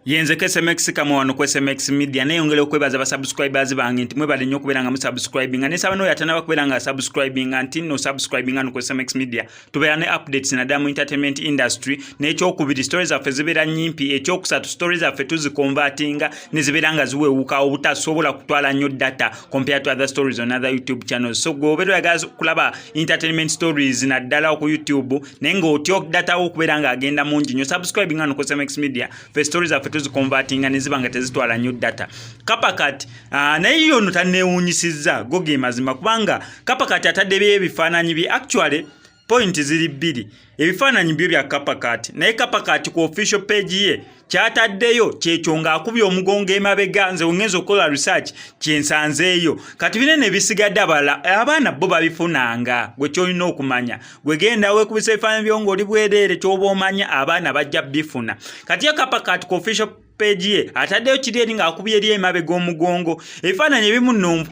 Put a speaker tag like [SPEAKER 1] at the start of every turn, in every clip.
[SPEAKER 1] Yenze KSMX kama wano kwa SMX Media neyongera okwebaza ba subscribers bange nti mwebale nnyo okubeera nga mu subscribing nga nesaba no yatana bakubeera nga subscribing anti no subscribing ano kwa SMX Media tubeera ne updates na damu entertainment industry n'ekyokubiri stories affe zibeera nnyimpi ekyokusatu stories affe tuzikonvertinga ne zibeera nga ziwewuka obutasobola kutwala nnyo data compared to other stories on other YouTube channels so gobero yagaza kulaba entertainment stories na ddala ku YouTube nengo otyo data okubeera nga agenda mungi nnyo subscribing ano kwa SMX Media for stories affe converting and zibanga tezitwala new data Kapakat naye yono tanewunyisiza goge mazima kubanga Kapakat atadde ebifaananyi bi actually point ziri bbiri ebifaananyi byo bya Kapakat naye Kapakat ku official page ye kyataddeyo kyekyonga akubye omugongo emabega nze ongenza okola research kyensanzeeyo kati binene bisigadde abaana bo babifunanga gwe kyolina okumanya gwe genda weekubisa ebifaananyi byongo oli bwereere kyoba omanya abaana bajja bifuna kati ya Kapakat ku official page ye ataddeyo kiri eri ng'akubye eri emabega omugongo ebifaananyi ebimu nno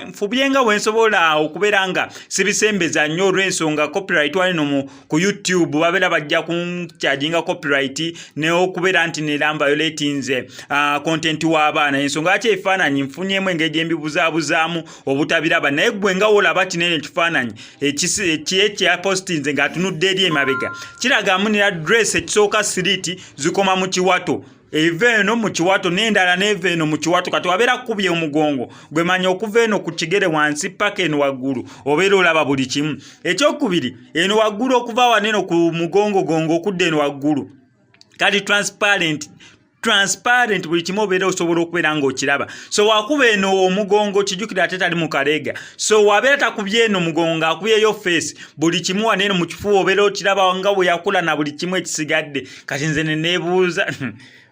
[SPEAKER 1] nfubyenga wensobola okubeera nga sibisembeza nnyo olw'ensonga copyright walino ku YouTube babeera bajja kunkyajinga copyright neokubeera nti neramba violatinze content w'abaana ensonga lwaki ebifaananyi nfunyemu engeri gye mbibuzabuzaamu obutabiraba naye gwe nga wolaba ti nene ekifaananyi ekyapostinze ng'atunudde eri emabega kiragamu ne address ekisooka siriiti zikoma mu kiwato eveno mu kiwato n'endala n'eveno mu kiwato kati wabeera kubye omugongo gwe manya okuva eno ku kigere wansi paka eno waggulu obeera olaba buli kimu ekyokubiri eno waggulu okuva waneno ku mugongo gongo okudda eno waggulu kati transparent buli kimu obeera osobola okubeera ng'okiraba so wakuba eno omugongo kijjukira ate tali mu kaleega so wabeera takubye eno mugongo ng'akubyeyo face buli kimu waneeno mu kifuba obeera okiraba nga bwe yakula na buli kimu ekisigadde kati nze ne neebuuza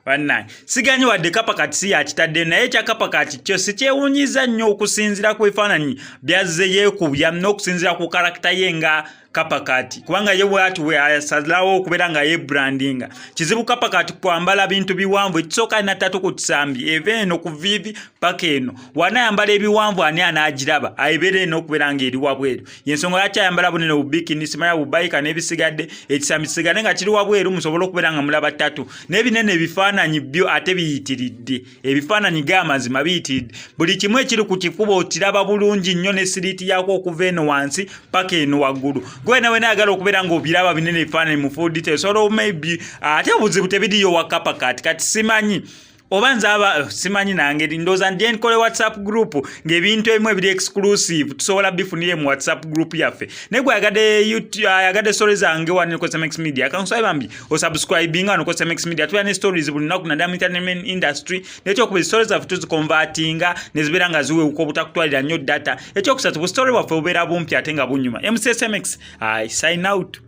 [SPEAKER 1] Wanai siganyi wadde Kapakat si yakitadde naye ekya Kapakat kyo sikyewunyiza nnyo okusinziira ku bifaananyi byazze yeekubya n'okusinziira ku karakita ye nga Kapakat kubanga ye bw'ati we asalawo okubeera nga yeebrandinga kizibu Kapakat kwambala bintu biwanvu ekisooka alina ttatu ku kisambi eva eno ku viivi paka eno wanaayambala ebiwanvu ani anaagiraba ayibeera eno okubeera nga eri wabweru yensonga lwaki ayambala bunene bubikini simanya bubayika n'ebisigadde ekisambi kisigale nga kiri wabweru musobola okubeera nga mulaba ttatu n'ebinene ebifaananyi byo ate biyitiridde ebifaananyi g'amazima biyitiridde buli kimu ekiri ku kifuba okiraba bulungi nnyo ne siriiti yaako okuva eno wansi paka eno waggulu gwe nawe naagala okubeera ng'obiraba binene ebifaananyi mu full details so maybe ate obuzibu tebiriyo wa Kapakat kati simanyi oba nzaba simanyi nange ndooza ndi nkole WhatsApp group ng'ebintu ebimu ebiri exclusive tusobola bifunire mu WhatsApp group yaffe naye gwe yagadde stories zange wano ku SMX Media akankusaba bambi osubscribinga wano ku SMX Media tubeera ne stories buli nnaku naddala mu entertainment industry n'ekyokuba stories zaffe tuzikonvertinga ne zibeera nga ziwewuka obutakutwalira nnyo data ekyokusatu bu story waffe bubeera bumpi ate nga bunyuma MC SMX sign out.